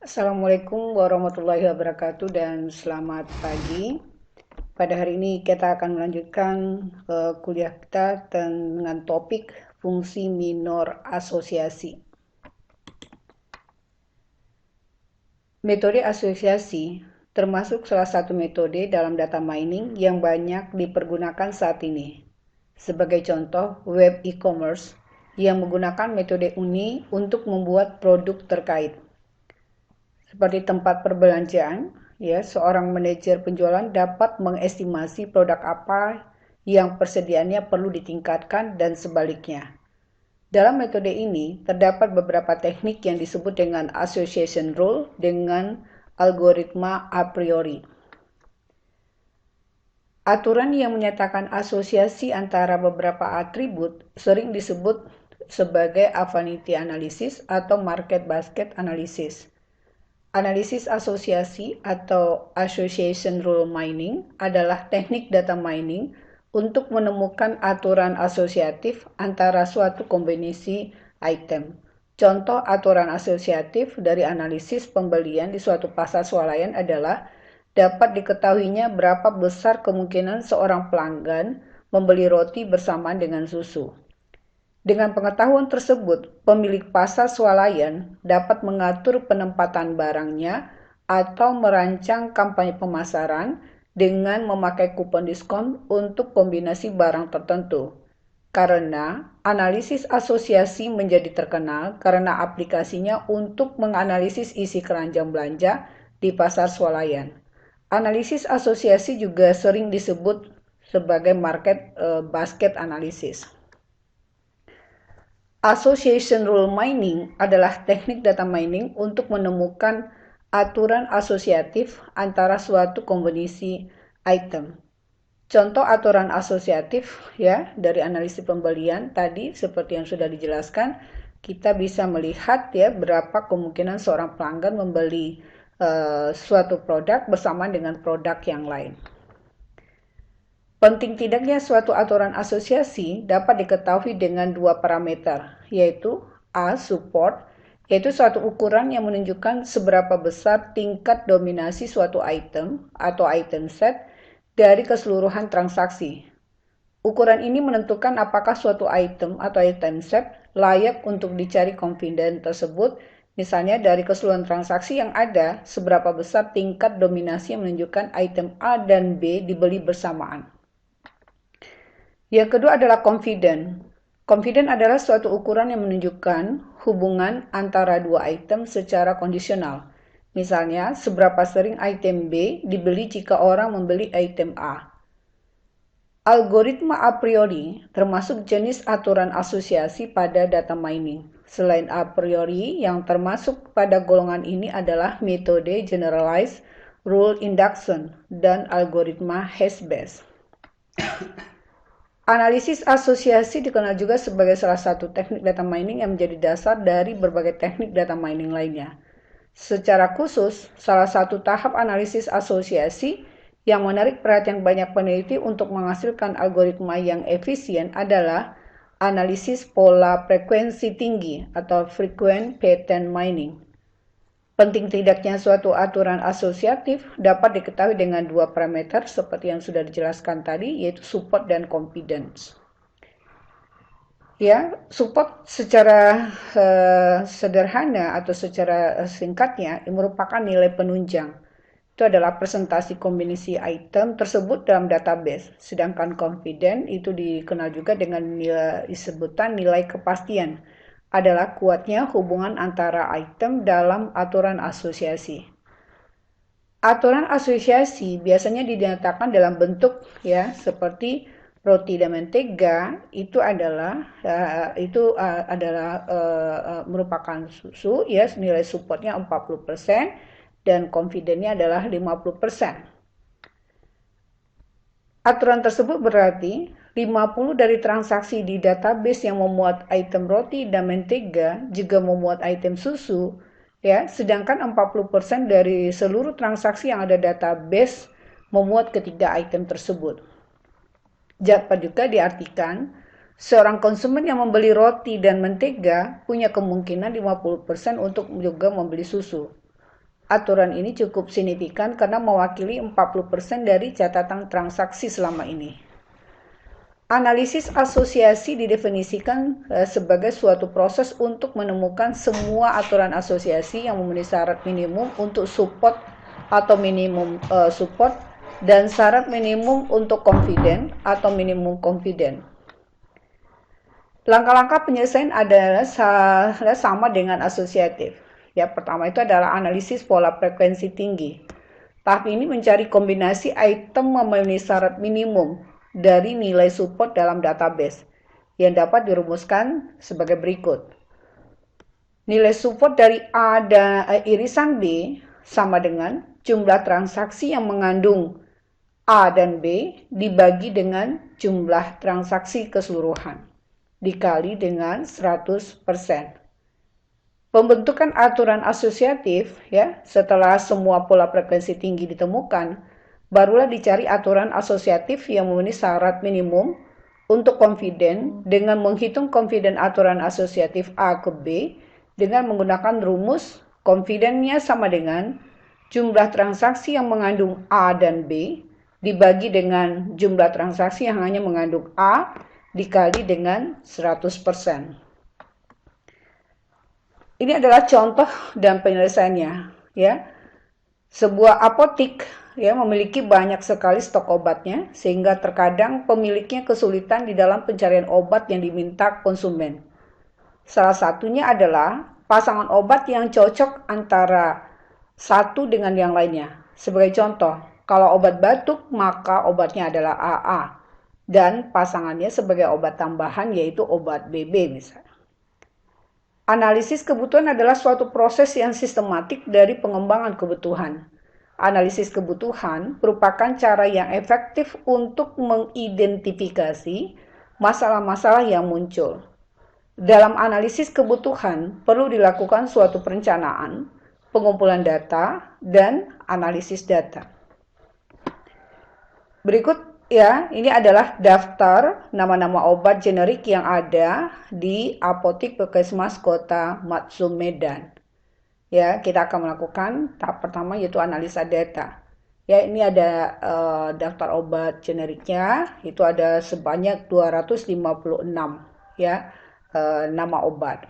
Assalamualaikum warahmatullahi wabarakatuh dan selamat pagi. Pada hari ini kita akan melanjutkan kuliah kita dengan topik fungsi minor asosiasi. Metode asosiasi termasuk salah satu metode dalam data mining yang banyak dipergunakan saat ini. Sebagai contoh, web e-commerce yang menggunakan metode ini untuk membuat produk terkait. Seperti tempat perbelanjaan, ya, seorang manajer penjualan dapat mengestimasi produk apa yang persediaannya perlu ditingkatkan dan sebaliknya. Dalam metode ini, terdapat beberapa teknik yang disebut dengan association rule dengan algoritma a priori. Aturan yang menyatakan asosiasi antara beberapa atribut sering disebut sebagai affinity analysis atau market basket analysis. Analisis asosiasi atau association rule mining adalah teknik data mining untuk menemukan aturan asosiatif antara suatu kombinasi item. Contoh aturan asosiatif dari analisis pembelian di suatu pasar swalayan adalah dapat diketahuinya berapa besar kemungkinan seorang pelanggan membeli roti bersamaan dengan susu. Dengan pengetahuan tersebut, pemilik pasar swalayan dapat mengatur penempatan barangnya atau merancang kampanye pemasaran dengan memakai kupon diskon untuk kombinasi barang tertentu. Karena analisis asosiasi menjadi terkenal karena aplikasinya untuk menganalisis isi keranjang belanja di pasar swalayan. Analisis asosiasi juga sering disebut sebagai market basket analysis. Association rule mining adalah teknik data mining untuk menemukan aturan asosiatif antara suatu kombinasi item. Contoh aturan asosiatif ya dari analisis pembelian tadi seperti yang sudah dijelaskan, kita bisa melihat ya berapa kemungkinan seorang pelanggan membeli suatu produk bersamaan dengan produk yang lain. Penting tidaknya suatu aturan asosiasi dapat diketahui dengan dua parameter, yaitu A. Support, yaitu suatu ukuran yang menunjukkan seberapa besar tingkat dominasi suatu item atau item set dari keseluruhan transaksi. Ukuran ini menentukan apakah suatu item atau item set layak untuk dicari confident tersebut, misalnya dari keseluruhan transaksi yang ada, seberapa besar tingkat dominasi yang menunjukkan item A dan B dibeli bersamaan. Yang kedua adalah confident. Confident adalah suatu ukuran yang menunjukkan hubungan antara dua item secara kondisional. Misalnya, seberapa sering item B dibeli jika orang membeli item A. Algoritma a priori termasuk jenis aturan asosiasi pada data mining. Selain a priori, yang termasuk pada golongan ini adalah metode generalized rule induction dan algoritma hash-based. Analisis asosiasi dikenal juga sebagai salah satu teknik data mining yang menjadi dasar dari berbagai teknik data mining lainnya. Secara khusus, salah satu tahap analisis asosiasi yang menarik perhatian banyak peneliti untuk menghasilkan algoritma yang efisien adalah analisis pola frekuensi tinggi atau frequent pattern mining. Penting tidaknya suatu aturan asosiatif dapat diketahui dengan dua parameter seperti yang sudah dijelaskan tadi, yaitu support dan confidence. Ya, support secara sederhana atau secara singkatnya merupakan nilai penunjang. Itu adalah presentasi kombinasi item tersebut dalam database. Sedangkan confident itu dikenal juga dengan sebutan nilai kepastian. Adalah kuatnya hubungan antara item dalam aturan asosiasi. Aturan asosiasi biasanya dinyatakan dalam bentuk ya seperti roti dan mentega itu adalah merupakan susu ya, nilai supportnya 40% dan confidentnya adalah 50%. Aturan tersebut berarti 50 dari transaksi di database yang memuat item roti dan mentega juga memuat item susu, ya, sedangkan 40% dari seluruh transaksi yang ada database memuat ketiga item tersebut. Dapat juga diartikan seorang konsumen yang membeli roti dan mentega punya kemungkinan 50% untuk juga membeli susu. Aturan ini cukup signifikan karena mewakili 40% dari catatan transaksi selama ini. Analisis asosiasi didefinisikan sebagai suatu proses untuk menemukan semua aturan asosiasi yang memenuhi syarat minimum untuk support atau minimum support dan syarat minimum untuk confident atau minimum confident. Langkah-langkah penyelesaian adalah sama dengan asosiatif. Ya, pertama itu adalah analisis pola frekuensi tinggi. Tahap ini mencari kombinasi item memenuhi syarat minimum dari nilai support dalam database yang dapat dirumuskan sebagai berikut. Nilai support dari A dan irisan B sama dengan jumlah transaksi yang mengandung A dan B dibagi dengan jumlah transaksi keseluruhan dikali dengan 100%. Pembentukan aturan asosiatif ya, setelah semua pola frekuensi tinggi ditemukan, barulah dicari aturan asosiatif yang memenuhi syarat minimum untuk confident dengan menghitung confident aturan asosiatif A ke B dengan menggunakan rumus confident-nya sama dengan jumlah transaksi yang mengandung A dan B dibagi dengan jumlah transaksi yang hanya mengandung A dikali dengan 100%. Ini adalah contoh dan penyelesaiannya, ya. Sebuah apotik ya memiliki banyak sekali stok obatnya sehingga terkadang pemiliknya kesulitan di dalam pencarian obat yang diminta konsumen. Salah satunya adalah pasangan obat yang cocok antara satu dengan yang lainnya. Sebagai contoh, kalau obat batuk maka obatnya adalah AA dan pasangannya sebagai obat tambahan yaitu obat BB misalnya. Analisis kebutuhan adalah suatu proses yang sistematik dari pengembangan kebutuhan. Analisis kebutuhan merupakan cara yang efektif untuk mengidentifikasi masalah-masalah yang muncul. Dalam analisis kebutuhan perlu dilakukan suatu perencanaan, pengumpulan data, dan analisis data. Berikut ya, ini adalah daftar nama-nama obat generik yang ada di apotik Puskesmas Kota Matsum Medan. Ya, kita akan melakukan tahap pertama yaitu analisa data. Ya, ini ada daftar obat generiknya, itu ada sebanyak 256 ya nama obat.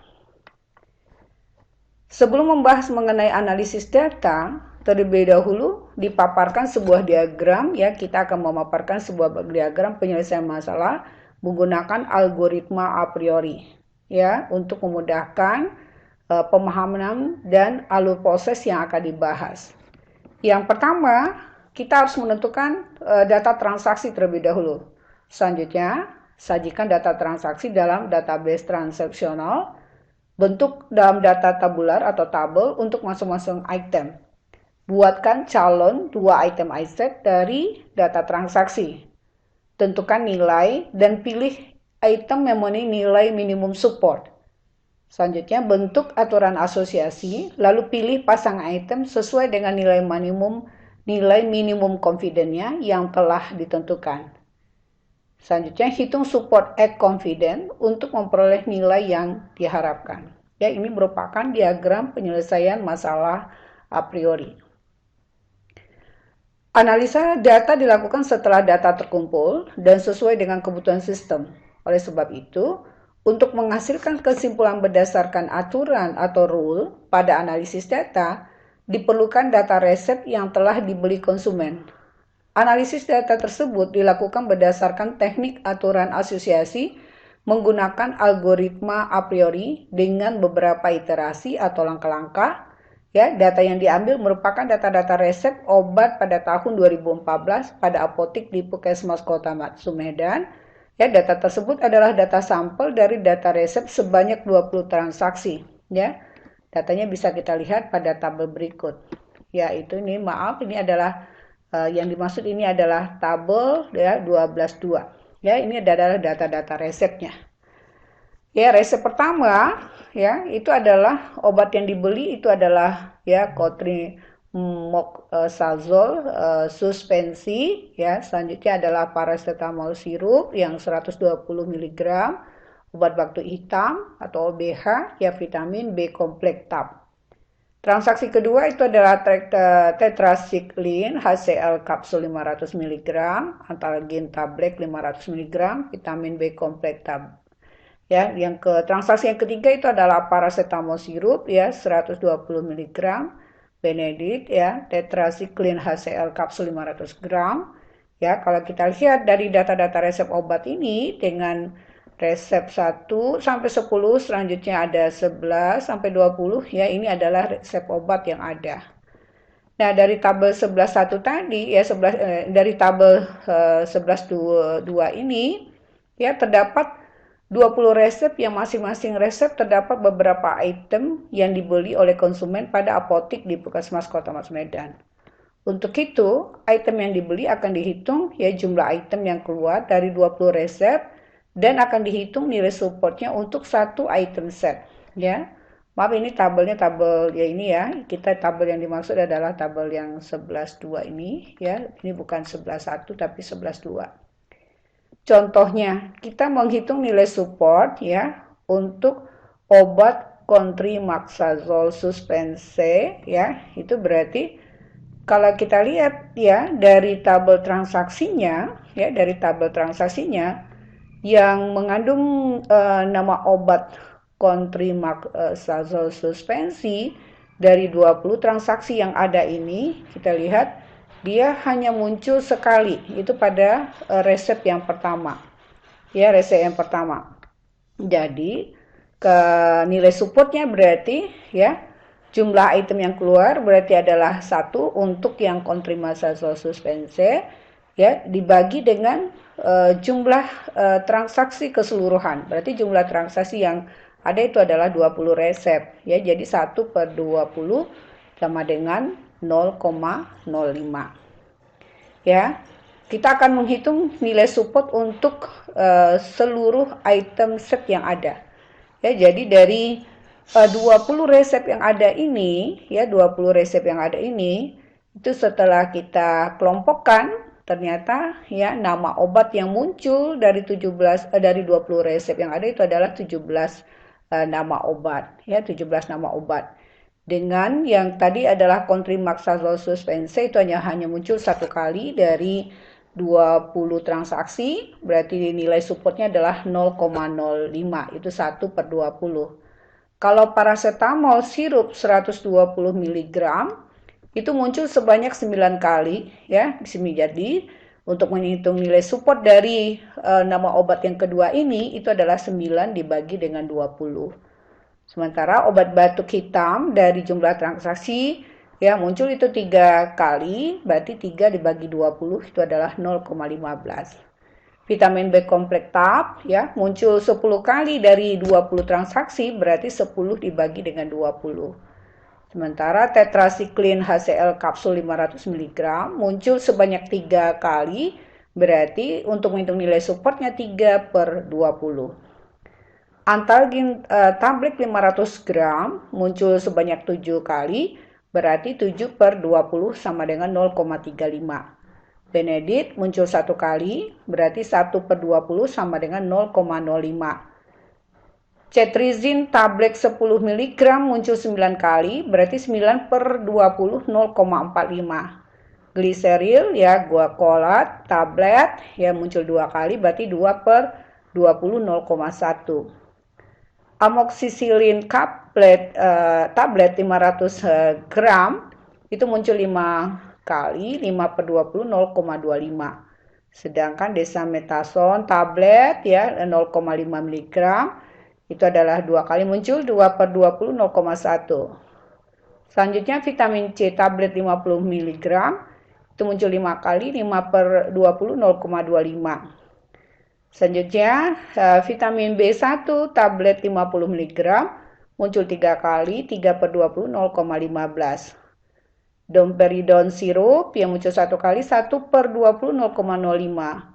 Sebelum membahas mengenai analisis data, terlebih dahulu dipaparkan sebuah diagram ya, kita akan memaparkan sebuah diagram penyelesaian masalah menggunakan algoritma a priori ya untuk memudahkan pemahaman dan alur proses yang akan dibahas. Yang pertama, kita harus menentukan data transaksi terlebih dahulu. Selanjutnya, sajikan data transaksi dalam database transaksional bentuk dalam data tabular atau tabel untuk masing-masing item. Buatkan calon 2 item asset dari data transaksi. Tentukan nilai dan pilih item yang memenuhi nilai minimum support. Selanjutnya bentuk aturan asosiasi, lalu pilih pasang item sesuai dengan nilai minimum confident-nya yang telah ditentukan. Selanjutnya hitung support at confident untuk memperoleh nilai yang diharapkan. Ya, ini merupakan diagram penyelesaian masalah a priori. Analisa data dilakukan setelah data terkumpul dan sesuai dengan kebutuhan sistem. Oleh sebab itu, untuk menghasilkan kesimpulan berdasarkan aturan atau rule pada analisis data, diperlukan data resep yang telah dibeli konsumen. Analisis data tersebut dilakukan berdasarkan teknik aturan asosiasi menggunakan algoritma a priori dengan beberapa iterasi atau langkah-langkah. Ya, data yang diambil merupakan data-data resep obat pada tahun 2014 pada apotik di Puskesmas Kota Matsum Medan. Ya, data tersebut adalah data sampel dari data resep sebanyak 20 transaksi. Ya, datanya bisa kita lihat pada tabel berikut. Ya, itu ini maaf ini adalah yang dimaksud ini adalah tabel ya 12.2. Ya, ini adalah data-data resepnya. Ya, resep pertama ya itu adalah obat yang dibeli itu adalah ya cotrimoxazole suspensi ya. Selanjutnya adalah paracetamol sirup yang 120 mg, obat batuk hitam atau OBH ya, vitamin B kompleks tab. Transaksi kedua itu adalah tetracycline HCl kapsul 500 mg, antalgin tablet 500 mg, vitamin B kompleks tab. Ya, transaksi yang ketiga itu adalah paracetamol sirup ya 120 mg, Benedict ya, tetracycline HCl kapsul 500 gram. Ya, kalau kita lihat dari data-data resep obat ini dengan resep 1 sampai 10, selanjutnya ada 11 sampai 20 ya, ini adalah resep obat yang ada. Nah, dari tabel 11.1 tadi ya, dari tabel 11.2 ini ya terdapat 20 resep yang masing-masing resep terdapat beberapa item yang dibeli oleh konsumen pada apotik di Puskesmas Kota Mas Medan. Untuk itu, item yang dibeli akan dihitung ya jumlah item yang keluar dari 20 resep dan akan dihitung nilai supportnya untuk satu item set ya. Maaf, ini tabelnya tabel ya ini ya. Kita tabel yang dimaksud adalah tabel yang 11.2 ini ya. Ini bukan 11.1 tapi 11.2. Contohnya, kita menghitung nilai support ya untuk obat contrimazole suspense ya. Itu berarti kalau kita lihat ya dari tabel transaksinya yang mengandung nama obat contrimazole suspensi dari 20 transaksi yang ada ini, kita lihat dia hanya muncul sekali, itu pada resep yang pertama. Ya, resep yang pertama. Jadi, ke nilai supportnya berarti ya jumlah item yang keluar berarti adalah 1 untuk yang contrimazole suspense ya dibagi dengan jumlah transaksi keseluruhan. Berarti jumlah transaksi yang ada itu adalah 20 resep ya. Jadi 1/20 sama dengan 0,05. Ya. Kita akan menghitung nilai support untuk seluruh item set yang ada. Ya, jadi dari 20 resep yang ada ini, ya 20 resep yang ada ini, itu setelah kita kelompokkan, ternyata ya nama obat yang muncul dari 20 resep yang ada itu adalah 17 nama obat, ya 17 nama obat. Dengan yang tadi adalah contrimazole suspense itu hanya muncul satu kali dari 20 transaksi, berarti nilai supportnya adalah 0,05, itu 1/20. Kalau paracetamol sirup 120 mg itu muncul sebanyak 9 kali ya di sini. Jadi untuk menghitung nilai support dari nama obat yang kedua ini itu adalah 9 dibagi dengan 20. Sementara obat batuk hitam dari jumlah transaksi ya muncul itu 3 kali, berarti 3 dibagi 20 itu adalah 0,15. Vitamin B kompleks tab ya muncul 10 kali dari 20 transaksi, berarti 10 dibagi dengan 20. Sementara tetracycline HCl kapsul 500 mg muncul sebanyak 3 kali, berarti untuk menghitung nilai supportnya 3/20. Antalgin tablet 500 gram muncul sebanyak 7 kali, berarti 7/20 sama dengan 0,35. Benedict muncul 1 kali, berarti 1/20 sama dengan 0,05. Cetirizine tablet 10 mg muncul 9 kali, berarti 9/20 0,45. Gliseril ya guacolat tablet ya muncul 2 kali, berarti 2/20 0,1. Amoxicillin tablet 500 gram itu muncul 5 kali, 5/20 0,25. Sedangkan desamethasone tablet ya 0,5 mg itu adalah 2 kali muncul, 2/20 0,1. Selanjutnya vitamin C tablet 50 mg itu muncul 5 kali, 5/20 0,25. Selanjutnya vitamin B1 tablet 50 mg muncul 3 kali, 3/20 0,15. Domperidone sirup yang muncul 1 kali, 1/20 0,05.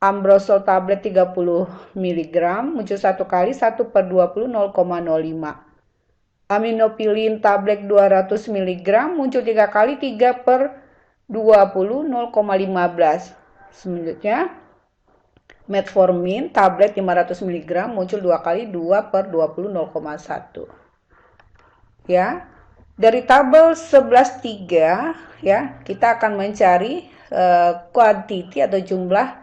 Ambrosol tablet 30 mg muncul 1 kali, 1/20 0,05. Aminopilin tablet 200 mg muncul 3 kali, 3/20 0,15. Selanjutnya metformin tablet 500 mg muncul 2 kali, 2/20 0,1. Ya. Dari tabel 11.3 ya, kita akan mencari quantity atau jumlah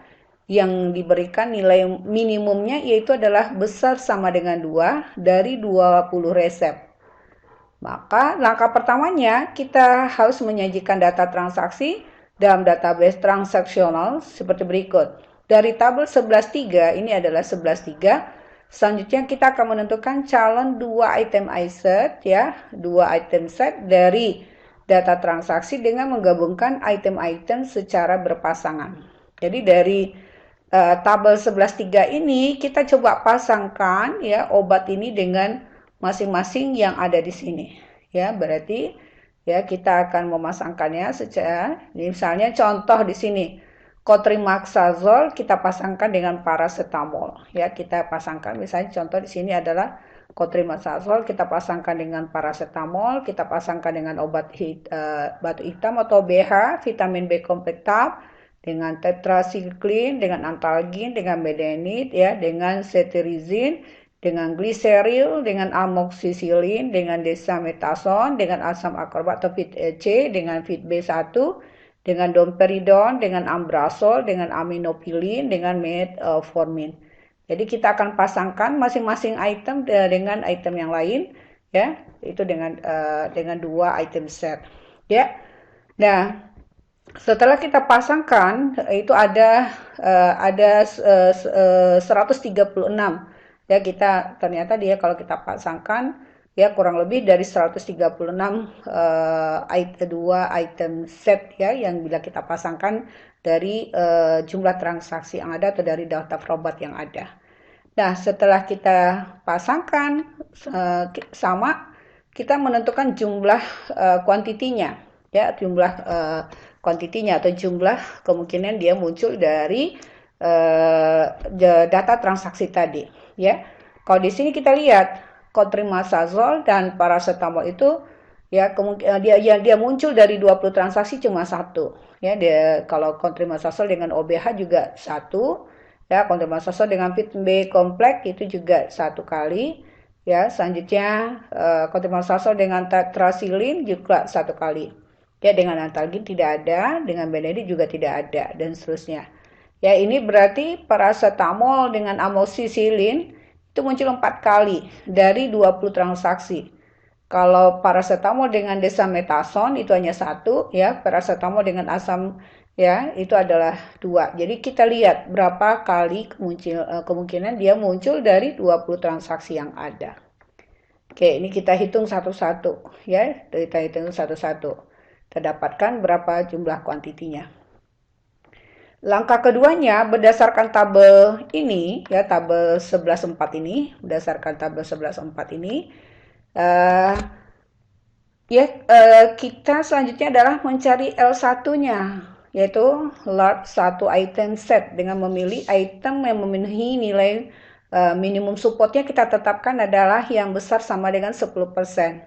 yang diberikan nilai minimumnya, yaitu adalah besar sama dengan 2 dari 20 resep. Maka langkah pertamanya kita harus menyajikan data transaksi dalam database transaksional seperti berikut. Dari tabel 11.3, ini adalah 11.3. Selanjutnya kita akan menentukan calon 2 item set ya, 2 item set dari data transaksi dengan menggabungkan item-item secara berpasangan. Jadi dari tabel 11.3 ini kita coba pasangkan ya obat ini dengan masing-masing yang ada di sini. Ya, berarti ya kita akan memasangkannya secara misalnya contoh di sini. Cotrimoxazole kita pasangkan dengan paracetamol. Ya, kita pasangkan misalnya contoh di sini adalah cotrimoxazole kita pasangkan dengan paracetamol, kita pasangkan dengan obat batu hitam atau BH, vitamin B kompleks tab, dengan tetracycline, dengan antalgin, dengan bedenid, ya, dengan cetirizine, dengan gliseril, dengan amoxicillin, dengan dexamethasone, dengan asam ascorbat atau fit C, dengan fit B1, dengan domperidone, dengan ambrazol, dengan aminopilin, dengan metformin. Jadi kita akan pasangkan masing-masing item dengan item yang lain, ya, itu dengan 2 item set, ya. Nah, setelah kita pasangkan itu ada 136 ya, kita ternyata dia kalau kita pasangkan ya kurang lebih dari 136 dua item set ya yang bila kita pasangkan dari jumlah transaksi yang ada atau dari daftar obat yang ada. Nah, setelah kita pasangkan sama, kita menentukan jumlah kuantitinya ya, jumlah kuantitinya atau jumlah kemungkinan dia muncul dari data transaksi tadi ya. Kalau di sini kita lihat cotrimoxazole dan paracetamol itu ya dia muncul dari 20 transaksi cuma satu ya. Kalau cotrimoxazole dengan OBH juga satu ya, cotrimoxazole dengan vitamin B kompleks itu juga satu kali ya. Selanjutnya cotrimoxazole dengan tetracycline juga satu kali ya, dengan antalgin tidak ada, dengan benedit juga tidak ada, dan seterusnya. Ya, ini berarti paracetamol dengan amoxicillin itu muncul 4 kali dari 20 transaksi. Kalau paracetamol dengan dexamethasone itu hanya satu, ya, paracetamol dengan asam ya itu adalah 2. Jadi kita lihat berapa kali kemungkinan dia muncul dari 20 transaksi yang ada. Oke, ini kita hitung satu-satu ya, kita hitung satu-satu. Kita dapatkan berapa jumlah kuantitinya. Langkah keduanya berdasarkan tabel ini ya, tabel 11.4 ini, berdasarkan tabel 11.4 ini kita selanjutnya adalah mencari L1-nya, yaitu large 1 item set dengan memilih item yang memenuhi nilai minimum supportnya kita tetapkan adalah yang besar sama dengan 10%.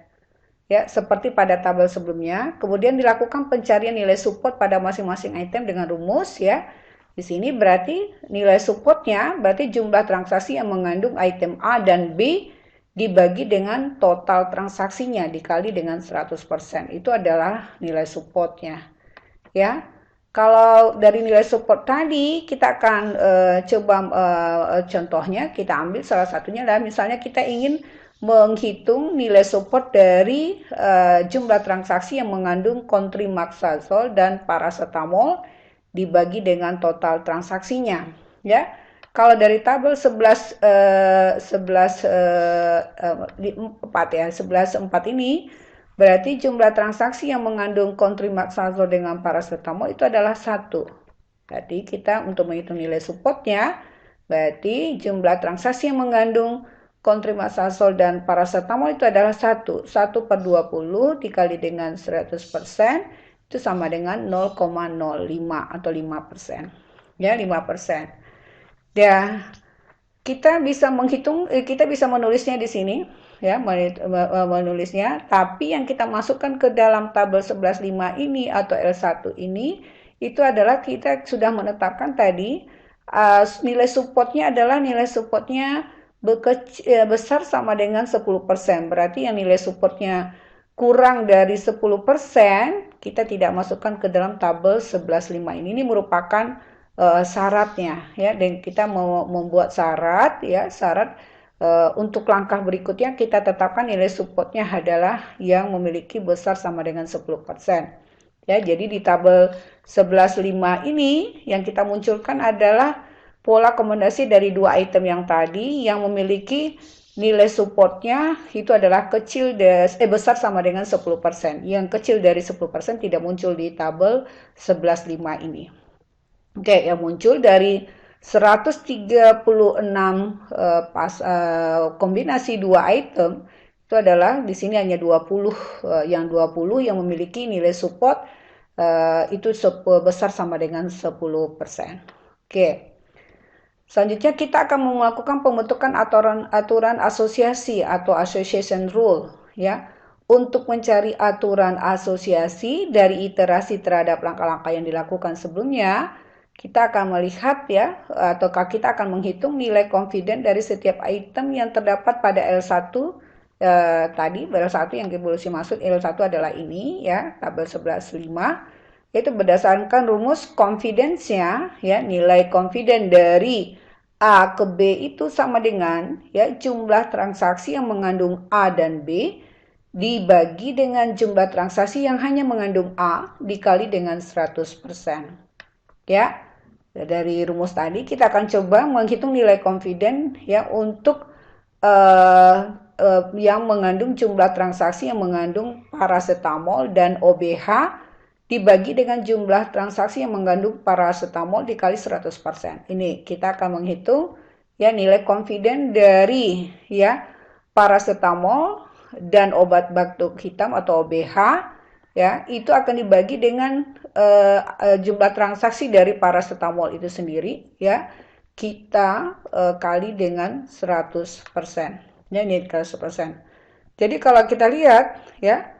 Ya, seperti pada tabel sebelumnya. Kemudian dilakukan pencarian nilai support pada masing-masing item dengan rumus ya. Di sini berarti nilai supportnya berarti jumlah transaksi yang mengandung item A dan B dibagi dengan total transaksinya dikali dengan 100%. Itu adalah nilai supportnya. Ya. Kalau dari nilai support tadi kita akan coba contohnya, kita ambil salah satunya adalah misalnya kita ingin menghitung nilai support dari jumlah transaksi yang mengandung cotrimoxazole dan paracetamol dibagi dengan total transaksinya ya. Kalau dari tabel 11 ini berarti jumlah transaksi yang mengandung cotrimoxazole dengan paracetamol itu adalah 1. Jadi kita untuk menghitung nilai supportnya berarti jumlah transaksi yang mengandung cotrimoxazole dan paracetamol itu adalah 1 per 20 dikali dengan 100% itu sama dengan 0,05 atau 5%. Ya, 5%. Ya, kita bisa menghitung, kita bisa menulisnya di sini ya, menulisnya, tapi yang kita masukkan ke dalam tabel 11.5 ini atau L1 ini itu adalah kita sudah menetapkan tadi nilai supportnya adalah nilai supportnya besar sama dengan 10%. Berarti yang nilai supportnya kurang dari 10%, kita tidak masukkan ke dalam tabel 11.5 ini. Ini merupakan syaratnya ya, dan kita mau membuat syarat ya, syarat untuk langkah berikutnya kita tetapkan nilai supportnya adalah yang memiliki besar sama dengan 10%. Ya, jadi di tabel 11.5 ini yang kita munculkan adalah pola akomodasi dari dua item yang tadi yang memiliki nilai supportnya itu adalah besar sama dengan 10%. Yang kecil dari 10% tidak muncul di tabel 11.5 ini. Oke, yang muncul dari 136 kombinasi dua item itu adalah di sini hanya 20 yang 20 yang memiliki nilai support itu besar sama dengan 10%. Oke. Selanjutnya kita akan melakukan pembentukan aturan asosiasi atau association rule ya. Untuk mencari aturan asosiasi dari iterasi terhadap langkah-langkah yang dilakukan sebelumnya, kita akan melihat ya, atau kita akan menghitung nilai confident dari setiap item yang terdapat pada L1 tadi. L1 yang evolusi maksud L1 adalah ini ya, tabel 11.5. Yaitu berdasarkan rumus confidence-nya ya, nilai confident dari A ke B itu sama dengan ya jumlah transaksi yang mengandung A dan B dibagi dengan jumlah transaksi yang hanya mengandung A dikali dengan 100%. Ya. Dari rumus tadi kita akan coba menghitung nilai confident ya untuk yang mengandung jumlah transaksi yang mengandung paracetamol dan OBH dibagi dengan jumlah transaksi yang mengandung paracetamol dikali 100%. Ini kita akan menghitung ya nilai confident dari ya paracetamol dan obat batuk hitam atau OBH ya, itu akan dibagi dengan jumlah transaksi dari paracetamol itu sendiri ya. Kita kali dengan 100%. Ya, ini 100%. Jadi kalau kita lihat ya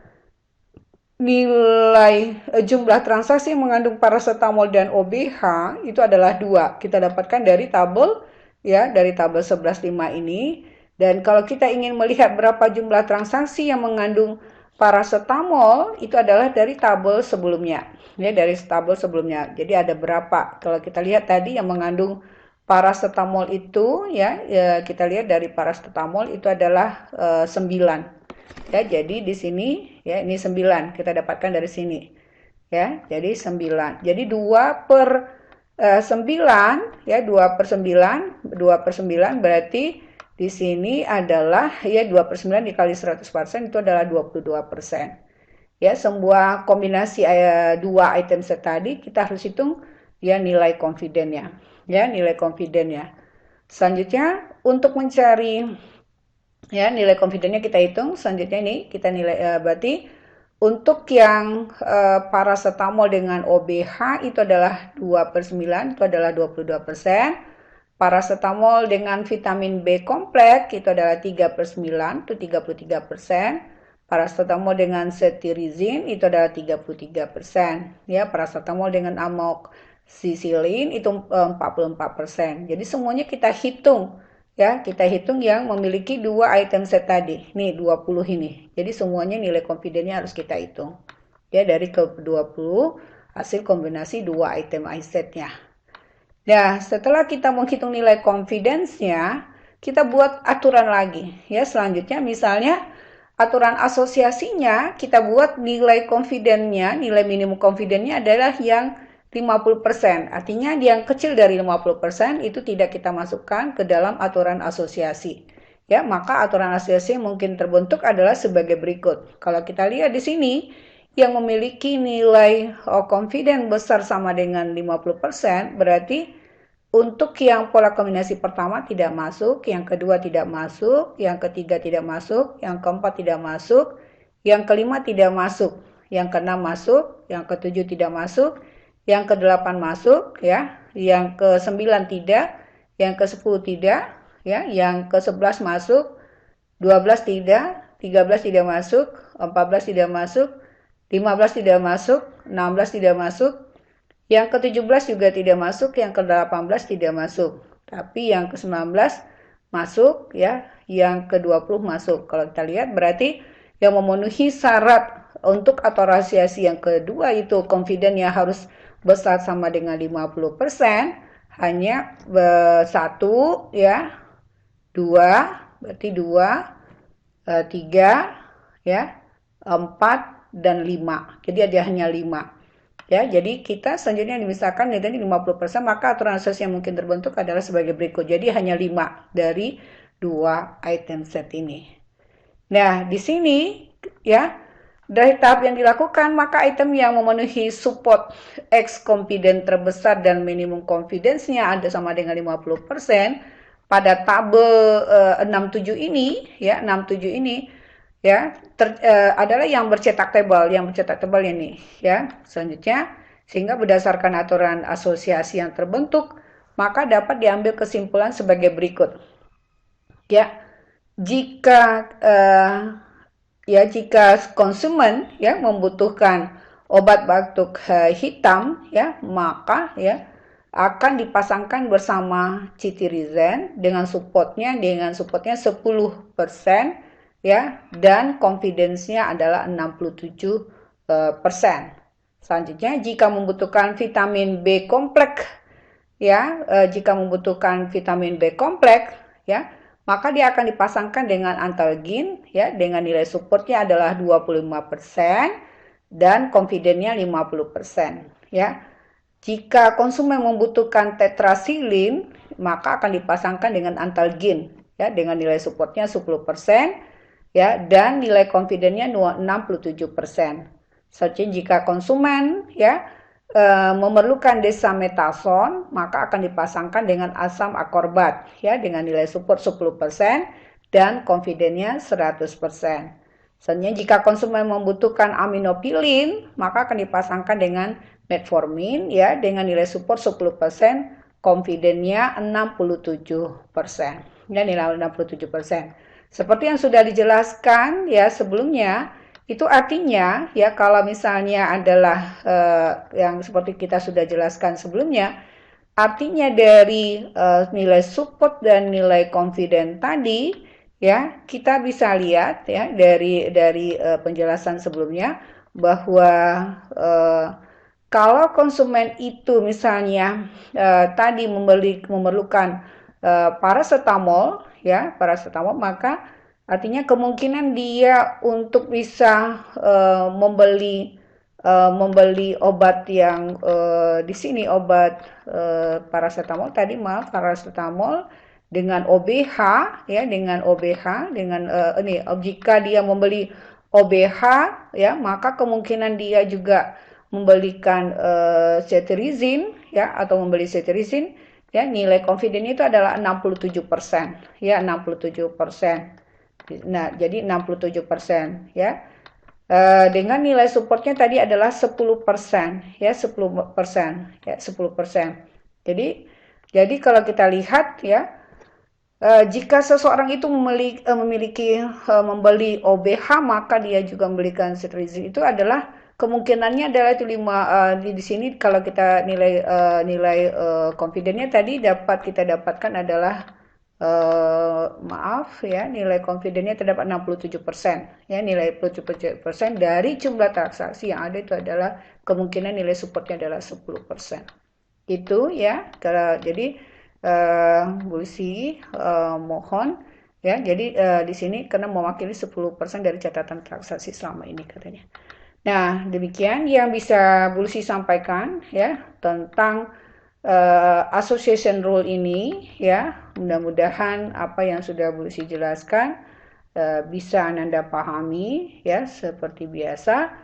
nilai jumlah transaksi yang mengandung paracetamol dan OBH itu adalah 2. Kita dapatkan dari tabel ya, dari tabel 11.5 ini. Dan kalau kita ingin melihat berapa jumlah transaksi yang mengandung paracetamol itu adalah dari tabel sebelumnya. Ya, dari tabel sebelumnya. Jadi ada berapa? Kalau kita lihat tadi yang mengandung paracetamol itu ya, kita lihat dari paracetamol itu adalah 9. Ya, jadi di sini ya ini 9 kita dapatkan dari sini. Ya, jadi 9. Jadi 2 per 9 ya, 2 per 9, 2 per 9 berarti di sini adalah ya 2 per 9 dikali 100% itu adalah 22%. Ya, sebuah kombinasi dua item set tadi kita harus hitung ya nilai confident-nya. Ya, nilai confident-nya. Selanjutnya untuk mencari ya nilai confident-nya kita hitung. Selanjutnya ini kita nilai berarti untuk yang paracetamol dengan OBH itu adalah 2 per 9 itu adalah 22%. Paracetamol dengan vitamin B kompleks itu adalah 3 per 9 itu 33%. Paracetamol dengan cetirizine itu adalah 33%. Ya, paracetamol dengan amoxicillin itu 44%. Jadi semuanya kita hitung. Ya, kita hitung yang memiliki dua item set tadi. Nih, 20 ini. Jadi semuanya nilai confident-nya harus kita hitung. Ya, dari ke 20 hasil kombinasi dua item set-nya. Nah, setelah kita menghitung nilai confidence-nya, kita buat aturan lagi. Ya, selanjutnya misalnya aturan asosiasinya kita buat nilai confident-nya, nilai minimum confident-nya adalah yang 50%. Artinya yang kecil dari 50% itu tidak kita masukkan ke dalam aturan asosiasi. Ya, maka aturan asosiasi mungkin terbentuk adalah sebagai berikut. Kalau kita lihat di sini yang memiliki nilai confident besar sama dengan 50%, berarti untuk yang pola kombinasi pertama tidak masuk, yang kedua tidak masuk, yang ketiga tidak masuk, yang keempat tidak masuk, yang kelima tidak masuk, yang keenam masuk, yang ketujuh tidak masuk, yang ke-8 masuk ya, yang ke-9 tidak, yang ke-10 tidak, ya, yang ke-11 masuk, 12 tidak, 13 tidak masuk, 14 tidak masuk, 15 tidak masuk, 16 tidak masuk, yang ke-17 juga tidak masuk, yang ke-18 tidak masuk. Tapi yang ke-19 masuk ya, yang ke-20 masuk. Kalau kita lihat berarti yang memenuhi syarat untuk atorasiasi yang kedua itu confidence-nya harus besar sama dengan 50%, hanya satu ya, dua, berarti dua, tiga, ya, empat, dan lima. Jadi ada hanya lima. Ya, jadi kita selanjutnya misalkan nilainya 50%, maka aturan asas yang mungkin terbentuk adalah sebagai berikut. Jadi hanya 5 dari dua item set ini. Nah, di sini ya, dari tahap yang dilakukan, maka item yang memenuhi support X confidence terbesar dan minimum confidence-nya ada sama dengan 50%, pada tabel 67 ini, ya, 67 ini, ya, adalah yang bercetak tebal ini, ya. Selanjutnya, sehingga berdasarkan aturan asosiasi yang terbentuk, maka dapat diambil kesimpulan sebagai berikut. Ya, jika konsumen ya membutuhkan obat batuk hitam, ya, maka ya akan dipasangkan bersama cetirizine dengan supportnya 10%, ya, dan confidence-nya adalah 67%. Selanjutnya, jika membutuhkan vitamin B kompleks, ya, ya, maka dia akan dipasangkan dengan antalgin, ya, dengan nilai supportnya adalah 25% dan confidence-nya 50%, ya. Jika konsumen membutuhkan tetrasilin, maka akan dipasangkan dengan antalgin, ya, dengan nilai supportnya 10%, ya, dan nilai confidence-nya 67%. Selanjutnya, jika konsumen ya memerlukan desametason, maka akan dipasangkan dengan asam akorbat, ya, dengan nilai support 10% dan confidence-nya 100%. Selanjutnya, jika konsumen membutuhkan aminopilin, maka akan dipasangkan dengan metformin, ya, dengan nilai support 10%, confidence-nya 67%. Ya, nilai 67%. Seperti yang sudah dijelaskan ya sebelumnya, itu artinya ya kalau misalnya adalah yang seperti kita sudah jelaskan sebelumnya, artinya dari nilai support dan nilai confident tadi ya, kita bisa lihat ya dari penjelasan sebelumnya bahwa kalau konsumen itu misalnya tadi memerlukan paracetamol, ya, paracetamol, maka artinya kemungkinan dia untuk bisa membeli obat yang di sini obat paracetamol tadi, paracetamol dengan OBH, ya, dengan OBH, dengan jika dia membeli OBH, ya, maka kemungkinan dia juga membelikan cetirizine, ya, atau membeli cetirizine, ya, nilai confidence itu adalah 67%, ya, 67%. Nah, jadi 67%, ya. Dengan nilai supportnya tadi adalah 10%, ya, 10%, ya, 10%. Jadi kalau kita lihat ya, jika seseorang itu membeli OBH, maka dia juga membelikan cetirizine. Itu adalah kemungkinannya adalah itu 5 di sini kalau kita nilai confidence-nya tadi kita dapatkan adalah nilai confidence-nya terdapat 67%, ya, nilai 67% dari jumlah transaksi yang ada itu adalah kemungkinan nilai supportnya adalah 10%. Itu ya, jadi Bu Lucy mohon ya, jadi di sini karena mewakili 10% dari catatan transaksi selama ini katanya. Nah, demikian yang bisa Bu Lucy sampaikan ya tentang association rule ini, ya. Mudah-mudahan apa yang sudah Bu Lucy jelaskan bisa Anda pahami ya seperti biasa.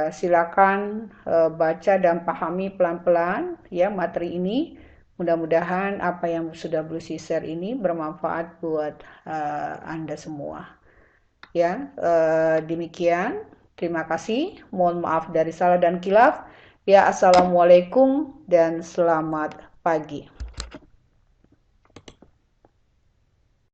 Silakan baca dan pahami pelan-pelan ya materi ini. Mudah-mudahan apa yang sudah Bu Lucy share ini bermanfaat buat Anda semua. Ya, demikian. Terima kasih. Mohon maaf dari salah dan khilaf. Ya, assalamualaikum dan selamat pagi.